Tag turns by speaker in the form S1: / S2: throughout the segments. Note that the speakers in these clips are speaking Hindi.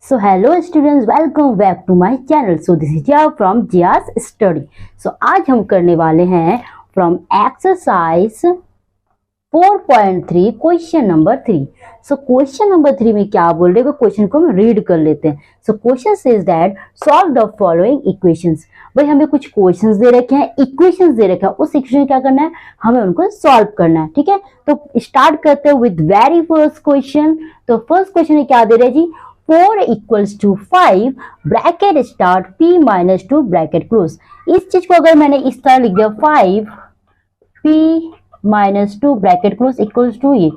S1: So hello students, welcome back to my channel. So this is Jia from Jia's Study. So आज हम करने वाले हैं from exercise 4.3 question number 3. So question number 3 में क्या बोल रहे हैं, क्वेश्चन को हम रीड कर लेते हैं. So question says that solve the following equations. भाई हमें कुछ क्वेश्चंस दे रखे हैं, इक्वेशंस दे रखे हैं, उस इक्वेशन क्या करना है, हमें उनको सॉल्व करना है. ठीक है, तो स्टार्ट करते हैं विद वेरी फर्स्ट क्वेश्चन. तो फर्स्ट क्वेश्चन में क्या दे रहे हैं जी, 4 equals to 5 bracket start p minus 2 bracket close. इस चीज को अगर मैंने इस तरह लिख दिया 5 p minus 2 bracket close equals to, ये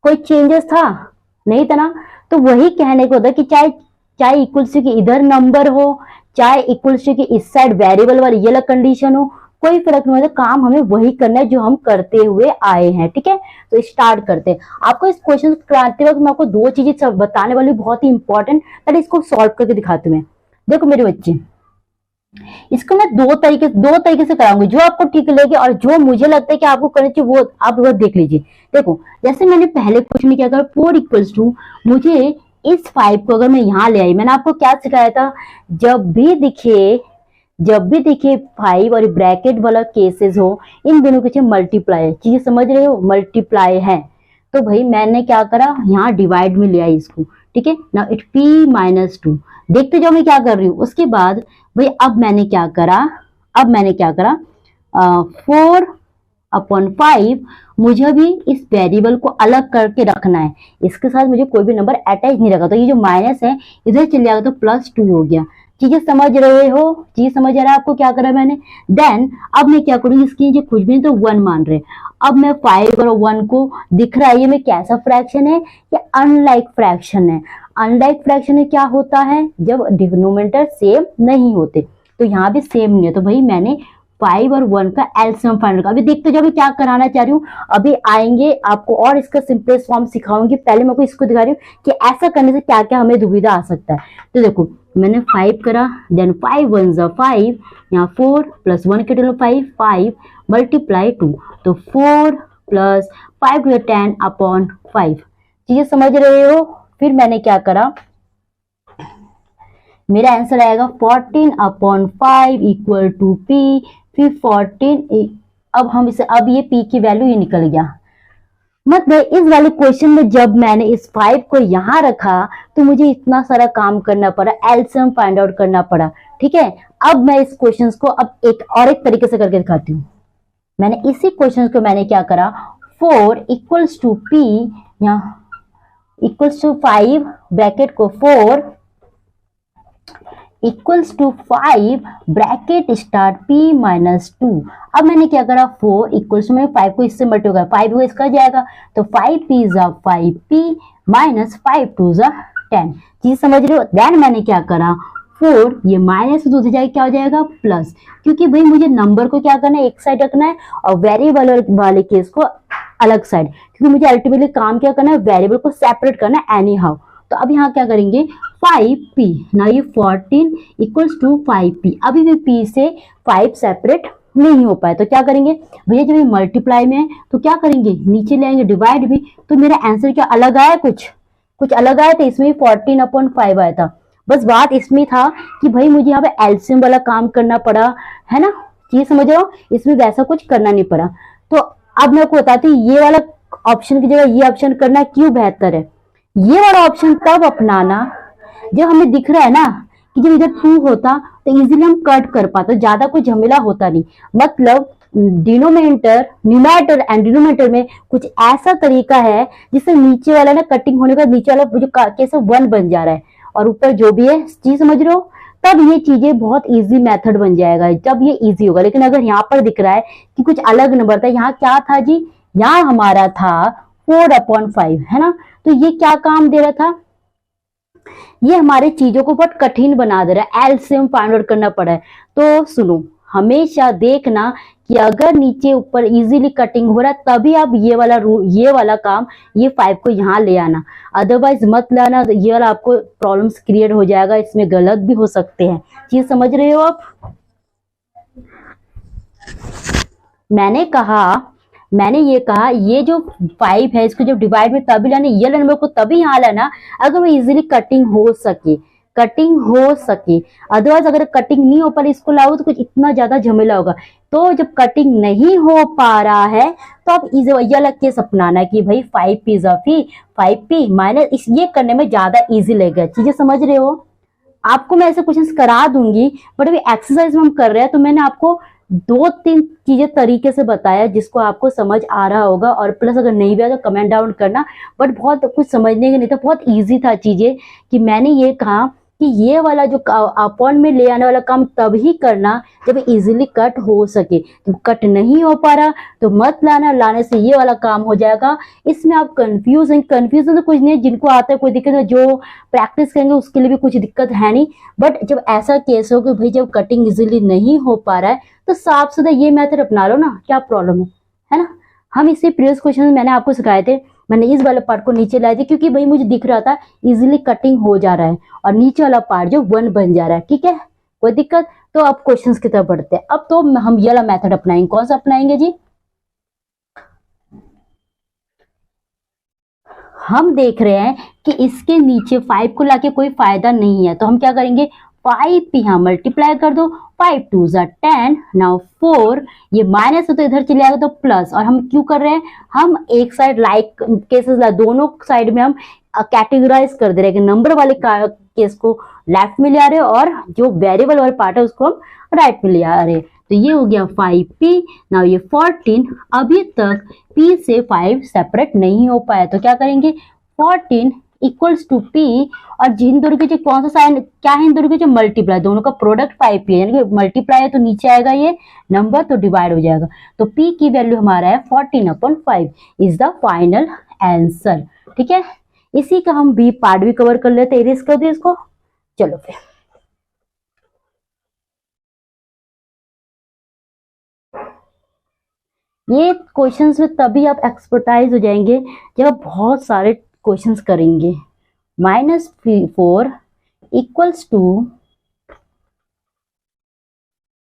S1: कोई चेंजेस था नहीं था ना. तो वही कहने को होता कि चाहे इक्वल्स टू की इधर नंबर हो, चाहे इक्वल्स टू की इस साइड वेरिएबल वाली ये वाला कंडीशन हो, कोई फर्क नहीं होता, काम हमें वही करना है जो हम करते हुए आए हैं. ठीक है, तो स्टार्ट करते हैं. आपको इस क्वेश्चन कराते वक्त मैं आपको दो चीजें बताने वाली बहुत ही इंपॉर्टेंट, पहले इसको सॉल्व करके दिखाती हूँ. देखो मेरे बच्चे, इसको मैं दो तरीके से कराऊंगी, जो आपको ठीक लगे और जो मुझे लगता है कि आपको करना चाहिए वो आप वो देख लीजिए. देखो जैसे मैंने पहले क्वेश्चन में क्या करा, 4 इक्वल्स टू, मुझे इस 5 को अगर मैं यहाँ ले आई, मैंने आपको क्या सिखाया था, जब भी दिखे 5 और ब्रैकेट वाला केसेस हो, इन दोनों के मल्टीप्लाई है. चीजें समझ रहे हो, मल्टीप्लाई है. तो भाई मैंने क्या करा, यहाँ डिवाइड में ले आई इसको. ठीक है ना, इट p माइनस 2. देखते जाओ मैं क्या कर रही हूँ. उसके बाद भाई अब मैंने क्या करा 4/5, मुझे भी इस वेरिएबल को अलग करके रखना है. इसके साथ मुझे कोई भी नंबर अटैच नहीं रखा, तो ये जो माइनस है इधर चल जाएगा तो +2 हो गया. चीजें समझ रहे हो, चीज समझ आ रहा है आपको क्या करा मैंने. देन अब मैं क्या करूंगी, इसकी जो कुछ भी नहीं तो 1 मान रहे. अब मैं 5 और 1 को दिख रहा है, ये में कैसा फ्रैक्शन है, ये अनलाइक फ्रैक्शन है. अनलाइक फ्रैक्शन में क्या होता है, जब डिनोमिनेटर सेम नहीं होते. तो यहाँ भी सेम नहीं है, तो भाई मैंने 5 और 1 का एलसीएम फाइंड कर. अभी देखते जाओ मैं क्या कराना चाह रही हूँ. अभी आएंगे आपको और इसका सिंपलेस्ट फॉर्म सिखाऊंगी. पहले मैं आपको इसको दिखा रही हूँ कि ऐसा करने से क्या क्या हमें दुविधा आ सकता है. तो देखो मैंने 5 करा, देन 5 1 जा 5, यहाँ 4 + 1 के टोटल 5 मल्टीप्लाई 2, तो 4 + 5 to 10/5. चीजें समझ रहे हो. फिर मैंने क्या करा, मेरा आंसर आएगा 14/5 इक्वल टू p. फिर 14, अब ये p की वैल्यू ये निकल गया. मतलब इस वाले क्वेश्चन में जब मैंने इस 5 को यहाँ रखा तो मुझे इतना सारा काम करना पड़ा, एलसीएम फाइंड आउट करना पड़ा. ठीक है, अब मैं इस क्वेश्चन को अब एक तरीके से करके दिखाती हूँ. मैंने इसी क्वेश्चन को मैंने क्या करा, 4 इक्वल्स टू p, यहाँ इक्वल्स टू 5 ब्रैकेट को 4 equals to 5 bracket start p minus 2. अब मैंने क्या करा, 4 इक्वल्स टू, मैंने 5 को इससे मल्टीप्लाई, 5 को इसका जाएगा तो 5p जा 5p माइनस 5 2 जा 10. चीज समझ रहे हो. देन मैंने क्या करा, 4 ये माइनस 2 से जाएगा क्या हो जाएगा प्लस, क्योंकि भाई मुझे नंबर को क्या करना है, एक साइड रखना है और वेरिएबल वाले केस को अलग साइड, क्योंकि मुझे अल्टीमेटली काम क्या करना है, वेरिएबल को सेपरेट करना है एनी हाउ. तो अब यहाँ क्या करेंगे, 5p ना, ये 14 इक्वल्स टू 5p. अभी भी p से 5 सेपरेट नहीं हो पाए, तो क्या करेंगे भैया, जब ये मल्टीप्लाई में है तो क्या करेंगे, नीचे ले आएंगे डिवाइड भी. तो मेरा आंसर क्या अलग आया, कुछ अलग आया था. इसमें 14/5 आया था. बस बात इसमें था कि भाई मुझे यहाँ पे एलसीएम वाला काम करना पड़ा है ना. ये समझ रहे हो, इसमें वैसा कुछ करना नहीं पड़ा. तो अब मैं आपको बताती हूँ, ये वाला ऑप्शन की जगह ये ऑप्शन करना क्यों बेहतर है. ये वाला ऑप्शन तब अपनाना जब हमें दिख रहा है ना कि जब इधर 2 होता तो इजीली हम कट कर पाते, ज्यादा कोई झमेला होता नहीं. मतलब न्यूमरेटर एंड डिनोमिनेटर में कुछ ऐसा तरीका है जिससे नीचे वाला ना कटिंग होने का नीचे वाला जो कैसे 1 बन जा रहा है और ऊपर जो भी है, चीज समझ रहे हो. तब ये चीजें बहुत इजी मेथड बन जाएगा, जब ये इजी होगा. लेकिन अगर यहाँ पर दिख रहा है कि कुछ अलग नंबर था, यहाँ क्या था जी, यहाँ हमारा था 4/5 है ना. तो ये क्या काम दे रहा था, ये हमारे चीजों को बहुत कठिन बना दे रहा है, एलसीएम फाइंड आउट करना पड़ा है. तो सुनो, हमेशा देखना कि अगर नीचे ऊपर इजीली कटिंग हो रहा है तभी आप ये वाला काम, ये 5 को यहाँ ले आना, अदरवाइज मत लाना. तो ये वाला आपको प्रॉब्लम्स क्रिएट हो जाएगा, इसमें गलत भी हो सकते हैं. चीज समझ रहे हो आप. मैंने कहा मैंने ये कहा ये जो 5 है इसको जब डिवाइड में तभी लाना, ये नंबर को तभी यहाँ लाना अगर वो इजीली कटिंग हो सके, कटिंग हो सके। अदरवाइज अगर कटिंग नहीं हो पा रही इसको लाओ तो कुछ इतना ज्यादा झमेला होगा। तो जब कटिंग नहीं हो पा रहा है तो आप ये अलग केस अपनाना कि भाई 5p फी 5p माइनस, इस ये करने में ज्यादा इजी लगेगा। चीजें समझ रहे हो? आपको मैं ऐसे क्वेश्चंस करा दूंगी, बट अभी एक्सरसाइज में हम कर रहे हैं तो मैंने आपको 2-3 चीजें तरीके से बताया जिसको आपको समझ आ रहा होगा। और प्लस अगर नहीं भी आया तो कमेंट डाउन करना, बट बहुत कुछ समझने के नहीं था, बहुत इजी था चीजें। कि मैंने ये कहा कि ये वाला जो अपॉन में ले आने वाला काम तभी करना जब इजीली कट हो सके। जब कट नहीं हो पा रहा तो मत लाना, लाने से ये वाला काम हो जाएगा। इसमें आप कंफ्यूजन तो कुछ नहीं, जिनको आता है कोई दिक्कत नहीं, जो प्रैक्टिस करेंगे उसके लिए भी कुछ दिक्कत है नहीं। बट जब ऐसा केस हो कि भाई जब कटिंग इजीली नहीं हो पा रहा है तो साफ सीधा ये मेथड अपना लो ना, क्या प्रॉब्लम है ना। हम इससे प्रीवियस क्वेश्चन में मैंने आपको सिखाए थे, मैंने इस वाले पार्ट को नीचे लाए थे क्योंकि भाई मुझे दिख रहा था इजीली कटिंग हो जा रहा है और नीचे वाला पार्ट जो 1 बन जा रहा है। ठीक है, कोई दिक्कत? तो अब क्वेश्चंस की तरफ बढ़ते हैं। अब तो हम ये वाला मेथड अपनाएंगे। कौन सा अपनाएंगे जी? हम देख रहे हैं कि इसके नीचे 5 को लाके कोई फायदा नहीं है, तो हम क्या करेंगे, 5 यहाँ मल्टीप्लाई कर दो, 5 2 जा 10, नाउ 4, ये माइनस है तो इधर चले आएगा तो प्लस। और हम क्यों कर रहे हैं, हम एक साइड लाइक केसेस दोनों साइड में हम कैटेगराइज कर दे रहे हैं कि नंबर वाले केस को लेफ्ट में ले आ रहे हैं और जो वेरिएबल वाला पार्ट है उसको हम राइट में ले आ रहे हैं। तो ये हो गया 5p, नाउ ये 14। अभी तक p से 5 सेपरेट नहीं हो पाया तो क्या करेंगे, 14 इक्वल्स टू p, और जिन दोनों के जो कौन सा साइन क्या है, इन दोनों के जो मल्टीप्लाई, दोनों का प्रोडक्ट 5p है, यानी कि मल्टीप्लाई है तो नीचे आएगा ये नंबर तो डिवाइड हो जाएगा। तो p की वैल्यू हमारा है 14/5 इज द फाइनल आंसर। ठीक है, इसी का हम b पार्ट भी कवर कर लेते हैं। इरेज कर दो इसको। चलो फिर ये क्वेश्चंस में तभी आप एक्सपर्टाइज हो जाएंगे जब आप बहुत सारे क्वेश्चंस करेंगे। -4 इक्वल्स टू,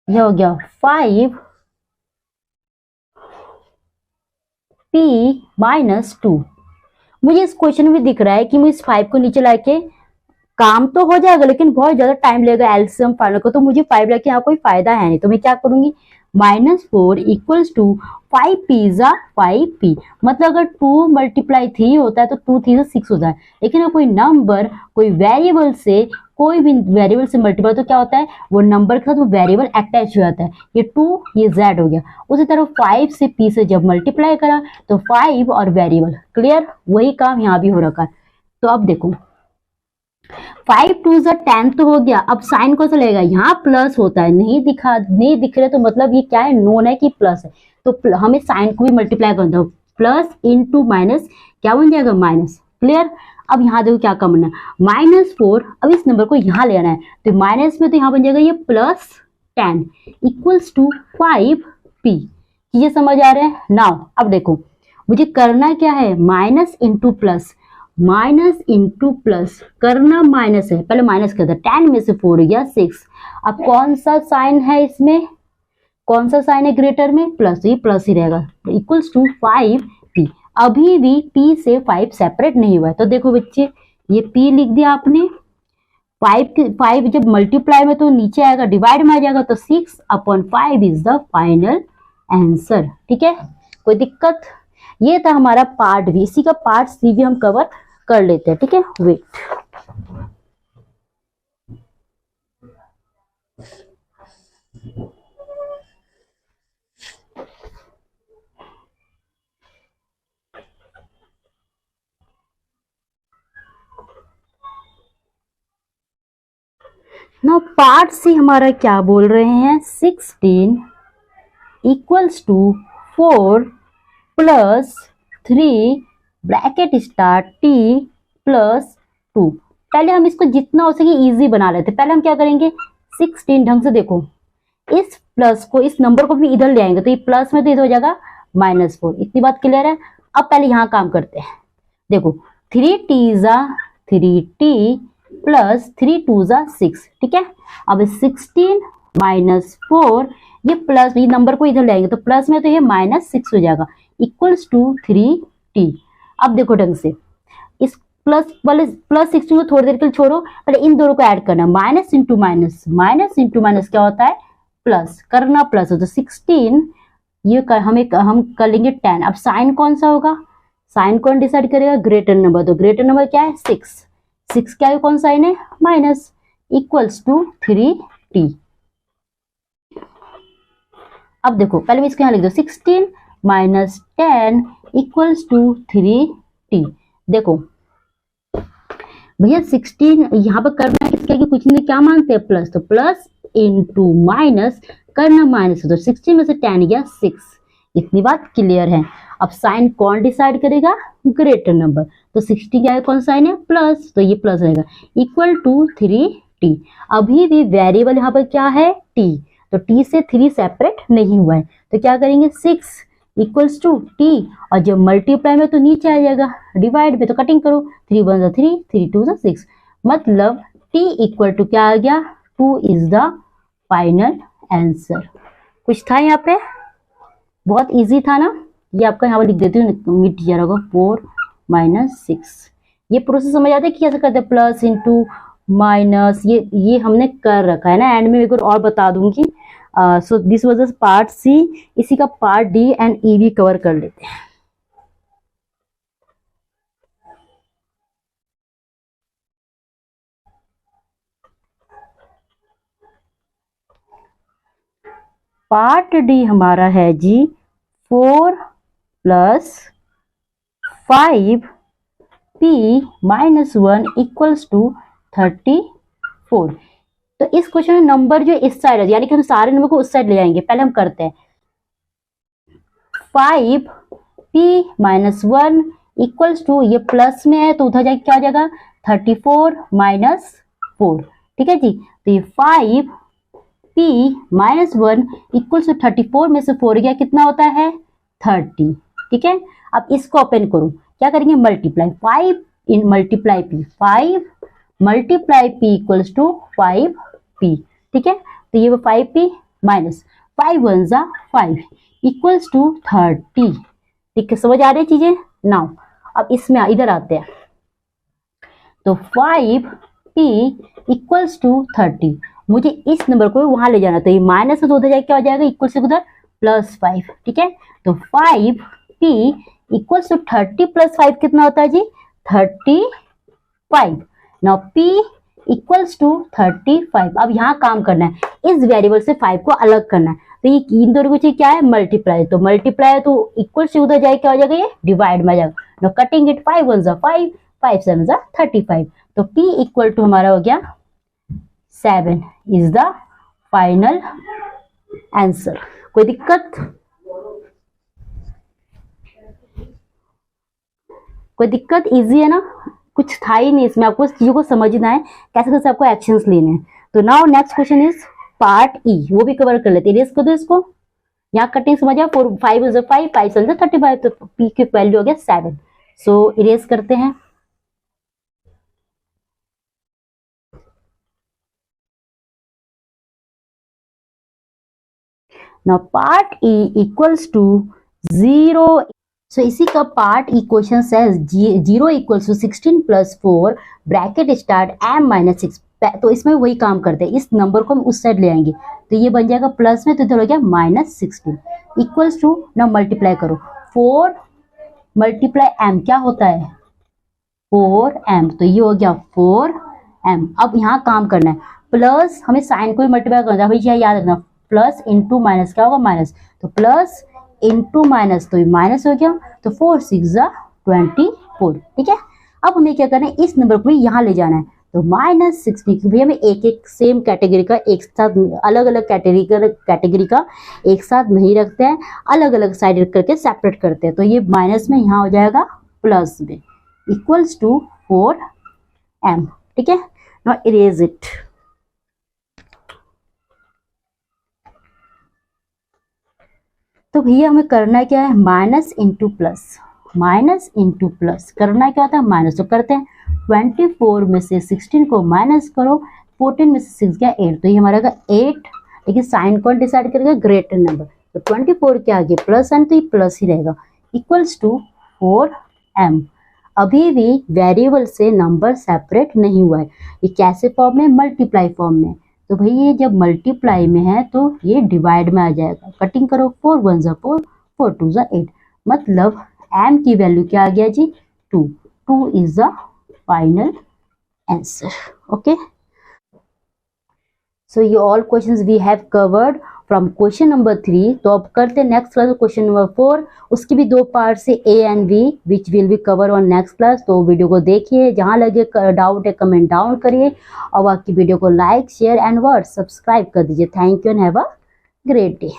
S1: यह हो गया 5p-2। मुझे इस क्वेश्चन में दिख रहा है कि मुझे इस 5 को नीचे लाके काम तो हो जाएगा लेकिन बहुत ज्यादा टाइम लगेगा एलसीएम फाइनल को, तो मुझे 5 लाके यहाँ कोई फायदा है नहीं। तो मैं क्या करूंगी, -4 इक्वल्स टू 5p जा 5p, मतलब अगर 2 मल्टीप्लाई 3 होता है तो 2 3 से 6 होता है। लेकिन अगर कोई नंबर कोई वेरिएबल से कोई भी वेरिएबल से मल्टीप्लाई तो क्या होता है, वो नंबर के साथ वो वेरिएबल अटैच हो जाता है। ये 2 ये z हो गया। उसी तरह 5 से p से जब मल्टीप्लाई करा तो 5 और वेरिएबल, क्लियर, वही काम यहाँ भी हो रखा है। तो अब देखो 5 2 जा 10 तो हो गया। अब साइन कौन सा लगेगा, यहाँ प्लस होता है, नहीं दिख रहे तो मतलब ये क्या है, नोन है कि प्लस है। तो हमें साइन को भी मल्टीप्लाई करना है, प्लस इंटू माइनस क्या बन जाएगा, माइनस। क्लियर। अब यहाँ देखो क्या करना है, -4, अब इस नंबर को यहाँ ले आना है तो माइनस में तो यहाँ बन जाएगा ये +10 इक्वल्स टू 5p। ये समझ आ रहा है? नाउ अब देखो मुझे करना क्या है, minus into plus, minus into plus करना माइनस है, पहले माइनस करता है, 10 में से 4 गया 6। अब कौन सा साइन है इसमें, कौन सा साइन है ग्रेटर में, प्लस, ये प्लस ही रहेगा, इक्वल्स टू 5p। अभी भी p से 5 सेपरेट नहीं हुआ है तो देखो बच्चे ये p लिख दिया आपने, 5 जब मल्टीप्लाई में तो नीचे आएगा, डिवाइड में आ जाएगा तो 6/5 इज द फाइनल आंसर। ठीक है, कोई दिक्कत? ये था हमारा पार्ट बी। इसी का पार्ट सी भी हम कवर कर लेते हैं। ठीक है, वेट, ना पार्ट सी हमारा क्या बोल रहे हैं, 16 equals to 4 plus 3 bracket start t plus 2। पहले हम इसको जितना हो सके इजी बना लेते। पहले हम क्या करेंगे, 16 ढंग से देखो, इस प्लस को, इस नंबर को भी इधर ले आएंगे तो ये प्लस में तो इधर हो जाएगा -4। इतनी बात क्लियर है? अब पहले यहाँ काम करते हैं। देखो 3t जा 3t प्लस 3 2 जा 6। ठीक है, अब 16 -4, ये प्लस, ये नंबर को इधर ले आएंगे तो प्लस में तो ये -6 हो जाएगा, इक्वल्स टू 3t। अब देखो ढंग से, इस प्लस प्लस 16 को थोड़ी देर के लिए छोड़ो, पहले इन दोनों को ऐड करना, minus into minus, minus into minus क्या होता है प्लस, करना प्लस हो तो 16, ये हम कर लेंगे 10। अब साइन कौन सा होगा, साइन कौन डिसाइड करेगा, ग्रेटर नंबर, तो ग्रेटर नंबर क्या है 6, 6 क्या है कौन साइन है माइनस, इक्वल्स टू 3t। अब देखो पहले मैं इसको यहाँ लिख दो, 16 माइनस 10 इक्वल्स टू 3t। देखो भैया 16 यहाँ पर करना है किसका, कि कुछ नहीं क्या मानते हैं प्लस, तो प्लस इंटू माइनस करना माइनस, तो 16 में से 10 गया 6। इतनी बात क्लियर है। अब साइन कौन डिसाइड करेगा, ग्रेटर नंबर, तो 60 क्या है कौन साइन है प्लस, तो ये प्लस रहेगा, इक्वल टू 3t। अभी भी वेरिएबल यहाँ पर क्या है t, तो t से 3 सेपरेट नहीं हुआ है, तो क्या करेंगे 6 इक्वल्स टू t, और जब मल्टीप्लाई में तो नीचे आ जाएगा, डिवाइड में तो कटिंग करो, 3 1 3, 3 2 6, मतलब t इक्वल टू क्या आ गया 2 इज द फाइनल आंसर। कुछ था यहाँ पे, बहुत इजी था ना, ये आपका यहाँ पर लिख देती हूँ, मिट जाएगा 4 माइनस 6। ये प्रोसेस समझ आते हैं कि कैसे करते हैं, प्लस इंटू माइनस, ये हमने कर रखा है ना, एंड में एक और बता दूंगी। So this was the part C, इसी का पार्ट डी एंड ई भी कवर कर लेते हैं। पार्ट डी हमारा है जी 4 plus 5p minus 1 equals to 34। तो इस क्वेश्चन में नंबर जो इस साइड है, यानी कि हम सारे नंबर को उस साइड ले जाएंगे। पहले हम करते हैं 5p माइनस 1 इक्वल्स टू, ये प्लस में है तो उधर जाके क्या हो जाएगा 34 माइनस 4, ठीक है जी। तो ये 5p माइनस 1 इक्वल्स टू 34 में से 4 गया कितना होता है 30, ठीक है। अब इसको ओपन करो, क्या करेंगे मल्टीप्लाई, 5 इन multiply p, 5 multiply p equals to 5p, ठीक है। तो ये 5p माइनस 5 1 जा 5 इक्वल्स टू 30, ठीक है। समझ आ रही है चीजें। नाउ अब इसमें इधर आते हैं, तो 5p इक्वल्स टू 30, मुझे इस नंबर को वहां ले जाना, तो ये माइनस तो उधर जाके क्या हो जाएगा इक्वल से उधर प्लस 5, ठीक है। तो 5p इक्वल्स टू 30 प्लस 5 कितना होता है जी 35। Now p equals to 35। अब यहाँ काम करना है, इस वेरिएबल से 5 को अलग करना है, तो ये इन दोनों को क्या है मल्टीप्लाई, तो मल्टीप्लाई तो इक्वल से उधर जाए क्या हो जाएगा ये डिवाइड में आ जाएगा। नाउ कटिंग इट, 5 1 जा 5, 5 7 जा 35, तो p इक्वल टू हमारा हो गया 7 इज द फाइनल आंसर। कोई दिक्कत, कोई दिक्कत, इजी है ना, कुछ था ही नहीं इसमें, आपको इस चीजों को समझना है कैसे कैसे आपको एक्शंस लेने हैं। तो now next question is part E, वो भी कवर कर लेते हैं। इरेज कर दो इसको, यहाँ कटिंग समझ आ, 4 5 इज 5, 5 7 35, तो p की वैल्यू हो गया 7। सो इरेज करते हैं, now part E equals to 0। So इसी का पार्ट इक्वेशन है 0 equals to 16 plus 4 bracket start m minus 6। तो इसमें वही काम करते हैं, इस नंबर को हम उस साइड ले आएंगे, तो ये बन जाएगा प्लस में, तो इधर हो गया माइनस 16 इक्वल्स टू, ना मल्टीप्लाई करो 4 मल्टीप्लाई m क्या होता है 4m, तो ये हो गया 4m। अब यहाँ काम करना है, प्लस हमें साइन को भी मल्टीप्लाई करना है, भैया याद रखना प्लस इंटू माइनस क्या होगा माइनस, तो प्लस इंटू माइनस तो माइनस हो गया, तो 4 6 24, ठीक है। अब हमें क्या करना है, इस नंबर को भी यहाँ ले जाना है, तो माइनस 16, भैया हमें एक एक सेम कैटेगरी का एक साथ, अलग अलग कैटेगरी का एक साथ नहीं रखते हैं, अलग अलग साइड करके सेपरेट करते हैं। तो ये माइनस में यहाँ हो जाएगा प्लस में, इक्वल्स टू 4m, ठीक है। नाउ इरेज इट, तो भैया हमें करना क्या है minus into plus, minus into plus करना क्या होता है माइनस, तो करते हैं 24 में से 16 को माइनस करो, 14 में से 6 गया 8, तो ये हमारा 8, लेकिन साइन कौन डिसाइड करेगा ग्रेटर नंबर, तो 24 के आगे प्लस साइन तो ये प्लस ही रहेगा, इक्वल्स टू 4m। अभी भी वेरिएबल से नंबर सेपरेट नहीं हुआ है। ये कैसे फॉर्म में? मल्टीप्लाई फॉर्म में। तो भाई ये जब मल्टीप्लाई में है तो ये डिवाइड में आ जाएगा। कटिंग करो, 4 1 जा 4, 4 2 जा 8, मतलब m की वैल्यू क्या आ गया जी? 2। 2 is the final answer. Okay, so ये all questions we have covered from question number 3। तो अब करते हैं नेक्स्ट क्लास क्वेश्चन नंबर 4। उसकी भी 2 पार्ट से A and B which will be cover on next class. तो वीडियो को देखिए, जहाँ लगे डाउट है कमेंट डाउन करिए, और बाकी वीडियो को like share and word subscribe कर दीजिए। Thank you and have a great day.